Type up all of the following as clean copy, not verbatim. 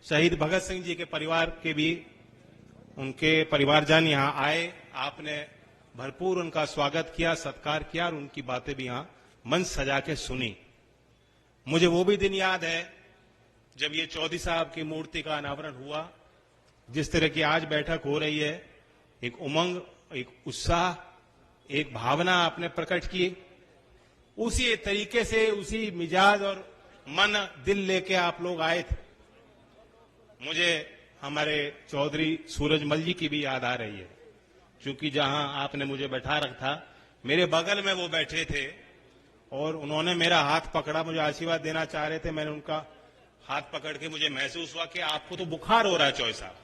शहीद भगत सिंह जी के परिवार के भी उनके परिवारजन यहां आए। आपने भरपूर उनका स्वागत किया, सत्कार किया और उनकी बातें भी यहां मंच सजा के सुनी। मुझे वो भी दिन याद है जब ये चौधरी साहब की मूर्ति का अनावरण हुआ। जिस तरह की आज बैठक हो रही है, एक उमंग, एक उत्साह, एक भावना आपने प्रकट की। उसी तरीके से, उसी मिजाज और मन दिल लेके आप लोग आए थे। मुझे हमारे चौधरी सूरजमल जी की भी याद आ रही है, क्योंकि जहां आपने मुझे बैठा रखा, मेरे बगल में वो बैठे थे और उन्होंने मेरा हाथ पकड़ा, मुझे आशीर्वाद देना चाह रहे थे। मैंने उनका हाथ पकड़ के मुझे महसूस हुआ कि आपको तो बुखार हो रहा है चौधरी साहब।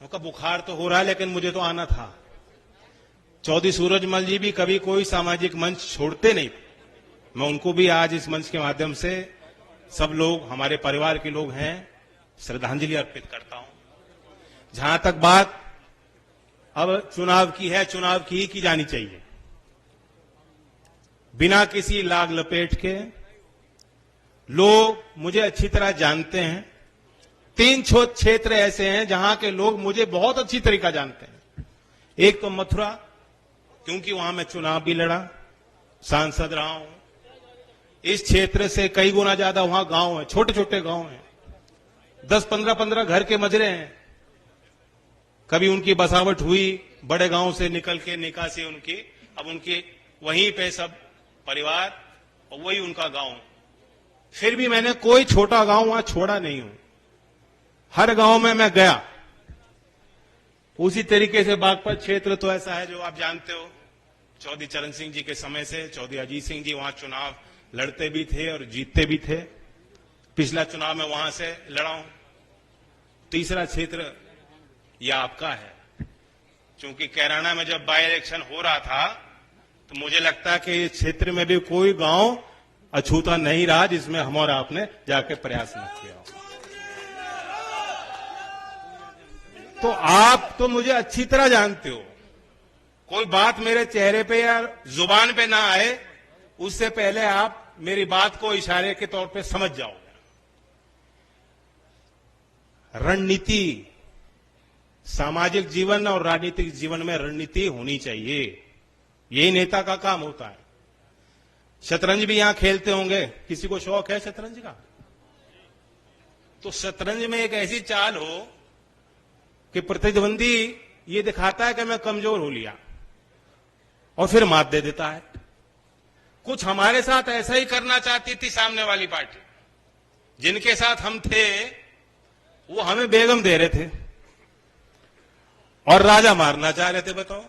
उनका बुखार तो हो रहा है लेकिन मुझे तो आना था। चौधरी सूरजमल जी भी कभी कोई सामाजिक मंच छोड़ते नहीं। मैं उनको भी आज इस मंच के माध्यम से, सब लोग हमारे परिवार के लोग हैं, श्रद्धांजलि अर्पित करता हूं। जहां तक बात अब चुनाव की है, चुनाव की ही की जानी चाहिए, बिना किसी लाग लपेट के। लोग मुझे अच्छी तरह जानते हैं। 3 क्षेत्र ऐसे हैं जहां के लोग मुझे बहुत अच्छी तरीका जानते हैं। एक तो मथुरा, क्योंकि वहां मैं चुनाव भी लड़ा, सांसद रहा हूं। इस क्षेत्र से कई गुना ज्यादा वहां गांव है, छोटे छोटे गांव हैं, 10-15 घर के मजरे हैं। कभी उनकी बसावट हुई बड़े गांव से निकल के, निकासी उनकी, अब उनकी वहीं पे सब परिवार और वही उनका गांव। फिर भी मैंने कोई छोटा गांव वहां छोड़ा नहीं हूं, हर गांव में मैं गया। उसी तरीके से बागपत क्षेत्र तो ऐसा है जो आप जानते हो, चौधरी चरण सिंह जी के समय से चौधरी अजीत सिंह जी वहां चुनाव लड़ते भी थे और जीतते भी थे। पिछला चुनाव में वहां से लड़ा हूं। तीसरा क्षेत्र यह आपका है, क्योंकि कैराना में जब बाई इलेक्शन हो रहा था तो मुझे लगता है कि इस क्षेत्र में भी कोई गांव अछूता नहीं रहा जिसमें हम और आपने जाके प्रयास न किया। तो आप तो मुझे अच्छी तरह जानते हो, कोई बात मेरे चेहरे पे या जुबान पे ना आए उससे पहले आप मेरी बात को इशारे के तौर पे समझ जाओगे। रणनीति, सामाजिक जीवन और राजनीतिक जीवन में रणनीति होनी चाहिए, यही नेता का काम होता है। शतरंज भी यहां खेलते होंगे, किसी को शौक है शतरंज का? तो शतरंज में एक ऐसी चाल हो कि प्रतिद्वंदी ये दिखाता है कि मैं कमजोर हो लिया और फिर मात दे देता है। कुछ हमारे साथ ऐसा ही करना चाहती थी सामने वाली पार्टी। जिनके साथ हम थे वो हमें बेगम दे रहे थे और राजा मारना चाह रहे थे। बताओ,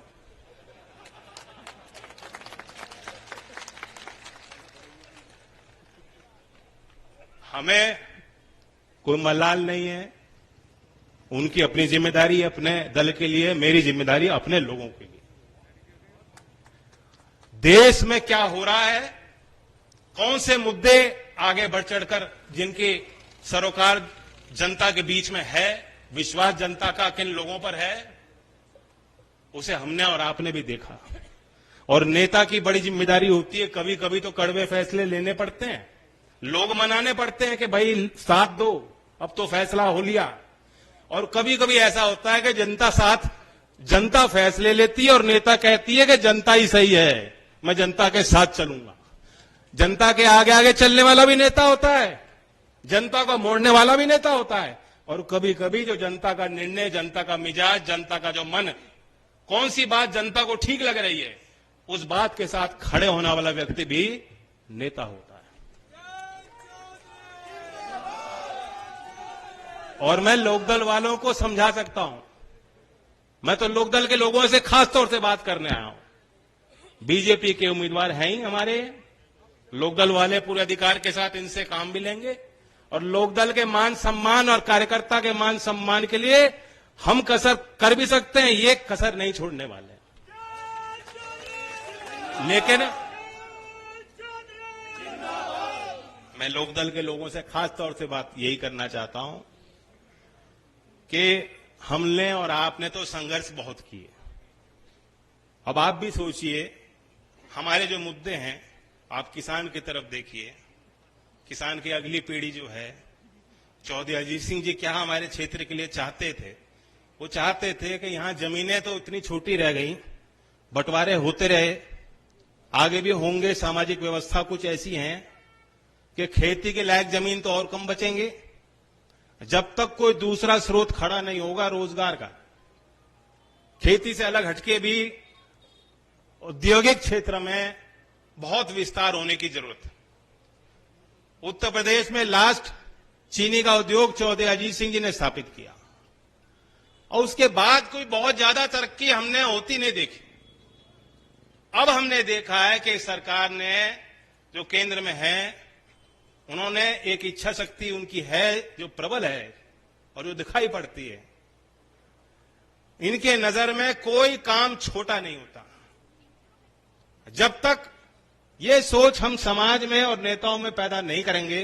हमें कोई मलाल नहीं है। उनकी अपनी जिम्मेदारी है अपने दल के लिए, मेरी जिम्मेदारी अपने लोगों के लिए। देश में क्या हो रहा है, कौन से मुद्दे आगे बढ़ चढ़कर जिनकी सरोकार जनता के बीच में है, विश्वास जनता का किन लोगों पर है, उसे हमने और आपने भी देखा। और नेता की बड़ी जिम्मेदारी होती है, कभी कभी तो कड़वे फैसले लेने पड़ते हैं, लोग मनाने पड़ते हैं कि भाई साथ दो, अब तो फैसला हो लिया। और कभी कभी ऐसा होता है कि जनता फैसले लेती है और नेता कहती है कि जनता ही सही है, मैं जनता के साथ चलूंगा। जनता के आगे आगे चलने वाला भी नेता होता है, जनता को मोड़ने वाला भी नेता होता है। और कभी कभी जो जनता का निर्णय, जनता का मिजाज, जनता का जो मन, कौन सी बात जनता को ठीक लग रही है, उस बात के साथ खड़े होने वाला व्यक्ति भी नेता होता है। और मैं लोकदल वालों को समझा सकता हूं। मैं तो लोकदल के लोगों से खास तौर से बात करने आया हूं। बीजेपी के उम्मीदवार हैं ही हमारे, लोकदल वाले पूरे अधिकार के साथ इनसे काम भी लेंगे और लोकदल के मान सम्मान और कार्यकर्ता के मान सम्मान के लिए हम कसर कर भी सकते हैं, ये कसर नहीं छोड़ने वाले। लेकिन मैं लोकदल के लोगों से खास तौर से बात यही करना चाहता हूं कि हमने और आपने तो संघर्ष बहुत किए। अब आप भी सोचिए, हमारे जो मुद्दे हैं, आप किसान की तरफ देखिए, किसान की अगली पीढ़ी जो है, चौधरी अजीत सिंह जी क्या हमारे क्षेत्र के लिए चाहते थे? वो चाहते थे कि यहां जमीनें तो इतनी छोटी रह गई, बंटवारे होते रहे, आगे भी होंगे, सामाजिक व्यवस्था कुछ ऐसी है कि खेती के लायक जमीन तो और कम बचेंगे। जब तक कोई दूसरा स्रोत खड़ा नहीं होगा रोजगार का, खेती से अलग हटके भी औद्योगिक क्षेत्र में बहुत विस्तार होने की जरूरत है। उत्तर प्रदेश में लास्ट चीनी का उद्योग चौधरी अजीत सिंह जी ने स्थापित किया और उसके बाद कोई बहुत ज्यादा तरक्की हमने होती नहीं देखी। अब हमने देखा है कि सरकार ने जो केंद्र में है, उन्होंने एक इच्छा शक्ति उनकी है जो प्रबल है और जो दिखाई पड़ती है। इनके नजर में कोई काम छोटा नहीं होता। जब तक ये सोच हम समाज में और नेताओं में पैदा नहीं करेंगे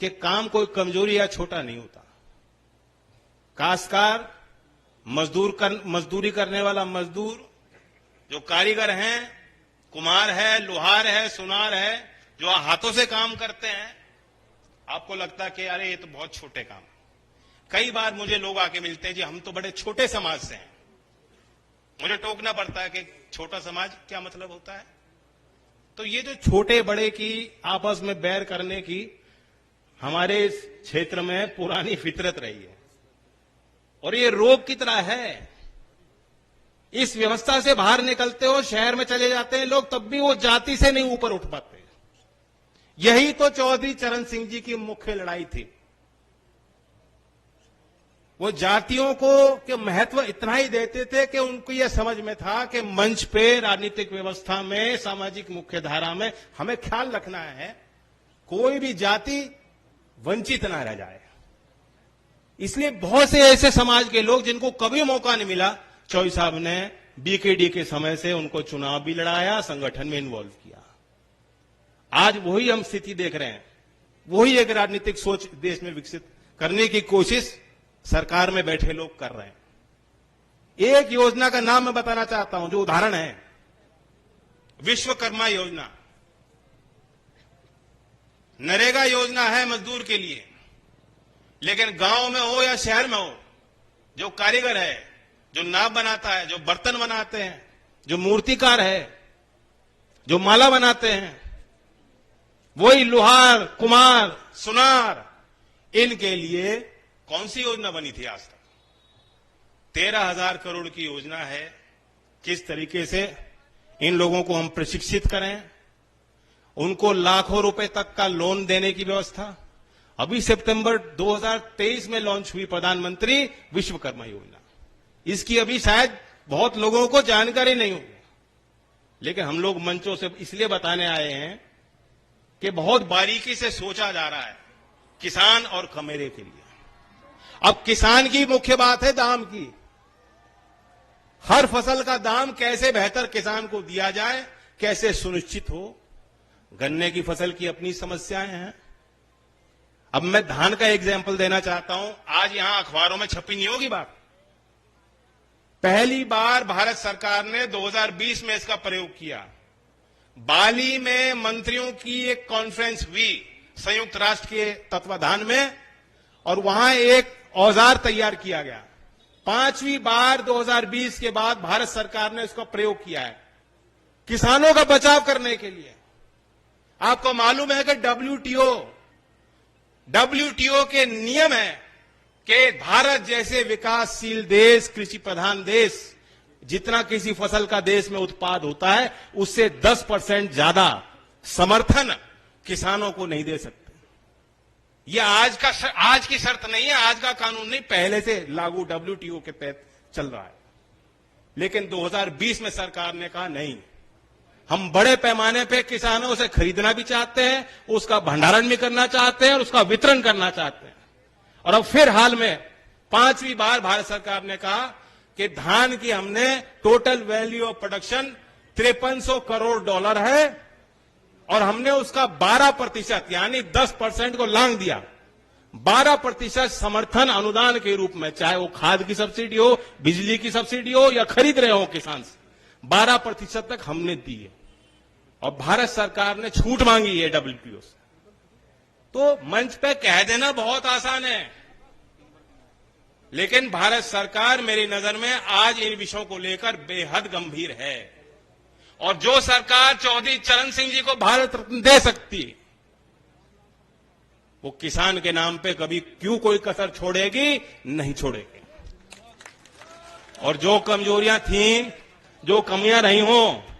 कि काम कोई कमजोरी या छोटा नहीं होता। काश्तकार, मजदूरी करने वाला मजदूर, जो कारीगर हैं, कुम्हार है, लोहार है, सुनार है, जो हाथों से काम करते हैं, आपको लगता है कि अरे ये तो बहुत छोटे काम। कई बार मुझे लोग आके मिलते हैं, जी हम तो बड़े छोटे समाज से हैं। मुझे टोकना पड़ता है कि छोटा समाज क्या मतलब होता है। तो ये जो छोटे बड़े की आपस में बैर करने की हमारे इस क्षेत्र में पुरानी फितरत रही है और ये रोग की तरह है। इस व्यवस्था से बाहर निकलते हो, शहर में चले जाते हैं लोग, तब भी वो जाति से नहीं ऊपर उठ पाते। यही तो चौधरी चरण सिंह जी की मुख्य लड़ाई थी। वो जातियों को के महत्व इतना ही देते थे कि उनको यह समझ में था कि मंच पे, राजनीतिक व्यवस्था में, सामाजिक मुख्य धारा में हमें ख्याल रखना है कोई भी जाति वंचित ना रह जाए। इसलिए बहुत से ऐसे समाज के लोग जिनको कभी मौका नहीं मिला, चौधरी साहब ने बीकेडी के समय से उनको चुनाव भी लड़ाया, संगठन में इन्वॉल्व किया। आज वही हम स्थिति देख रहे हैं। वही एक राजनीतिक सोच देश में विकसित करने की कोशिश सरकार में बैठे लोग कर रहे हैं। एक योजना का नाम मैं बताना चाहता हूं, जो उदाहरण है, विश्वकर्मा योजना। नरेगा योजना है मजदूर के लिए, लेकिन गांव में हो या शहर में हो, जो कारीगर है, जो नाव बनाता है, जो बर्तन बनाते हैं, जो मूर्तिकार है, जो माला बनाते हैं, वही लोहार, कुम्हार, सुनार, इनके लिए कौन सी योजना बनी थी आज तक? 13,000 करोड़ की योजना है। किस तरीके से इन लोगों को हम प्रशिक्षित करें, उनको लाखों रुपए तक का लोन देने की व्यवस्था। अभी सितंबर 2023 में लॉन्च हुई प्रधानमंत्री विश्वकर्मा योजना। इसकी अभी शायद बहुत लोगों को जानकारी नहीं होगी, लेकिन हम लोग मंचों से इसलिए बताने आए हैं कि बहुत बारीकी से सोचा जा रहा है किसान और खमेरे के लिए। अब किसान की मुख्य बात है दाम की। हर फसल का दाम कैसे बेहतर किसान को दिया जाए, कैसे सुनिश्चित हो। गन्ने की फसल की अपनी समस्याएं हैं। अब मैं धान का एग्जाम्पल देना चाहता हूं। आज यहां अखबारों में छपी नहीं होगी बात। पहली बार भारत सरकार ने 2020 में इसका प्रयोग किया। बाली में मंत्रियों की एक कॉन्फ्रेंस हुई संयुक्त राष्ट्र के तत्वाधान में, और वहां एक औजार तैयार किया गया। 5वीं बार 2020 के बाद भारत सरकार ने इसका प्रयोग किया है किसानों का बचाव करने के लिए। आपको मालूम है कि डब्ल्यूटीओ के नियम है कि भारत जैसे विकासशील देश, कृषि प्रधान देश, जितना किसी फसल का देश में उत्पाद होता है, उससे 10% ज्यादा समर्थन किसानों को नहीं दे सकते। यह आज की शर्त नहीं है, आज का कानून नहीं, पहले से लागू डब्ल्यूटीओ के तहत चल रहा है। लेकिन 2020 में सरकार ने कहा नहीं, हम बड़े पैमाने पे किसानों से खरीदना भी चाहते हैं, उसका भंडारण भी करना चाहते हैं और उसका वितरण करना चाहते हैं। और अब फिर हाल में 5वीं बार भारत सरकार ने कहा कि धान की हमने total value of production $5300 crore है और हमने उसका 12% यानी 10% को लांग दिया। 12% समर्थन अनुदान के रूप में, चाहे वो खाद की सब्सिडी हो, बिजली की सब्सिडी हो या खरीद रहे हो किसान से, 12% तक हमने दी है। और भारत सरकार ने छूट मांगी है डब्ल्यूटीओ से। तो मंच पे कह देना बहुत आसान है, लेकिन भारत सरकार मेरी नजर में आज इन विषयों को लेकर बेहद गंभीर है। और जो सरकार चौधरी चरण सिंह जी को भारत रत्न दे सकती, वो किसान के नाम पे कभी क्यों कोई कसर छोड़ेगी? नहीं छोड़ेगी। और जो कमजोरियां थीं, जो कमियां रही हों,